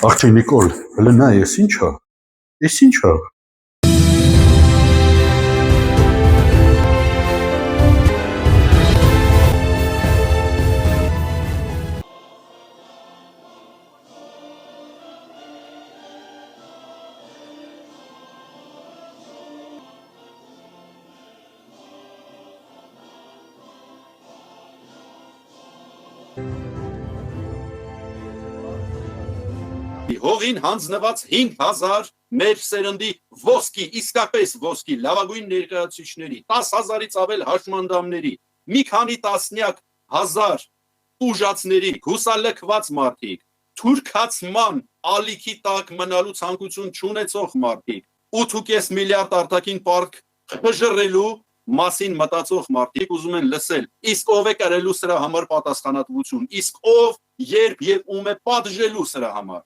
Աղջի Նիկոլ, հələ նա ես ինչա։ Ես ինչա։ Հողին հանձնված 5000 մեր սերնդի ոսկի, իսկապես ոսկի լավագույն ներկայացուցիչների, 10,000-ից ավել հաշմանդամների, մի քանի տասնյակ հազար ուժացների, հուսալքված մարդիկ, թուրքացման ալիքի տակ մնալու ցանկություն չունեցող մարդիկ, 8.5 միլիարդ արտաքին պարկ խժռելու մասին մտածող մարդիկ ուզում են լսել, իսկ ով է կրելու սրա համար պատասխանատվություն, իսկ ով, երբ եւ ում է պատժելու սրա համար։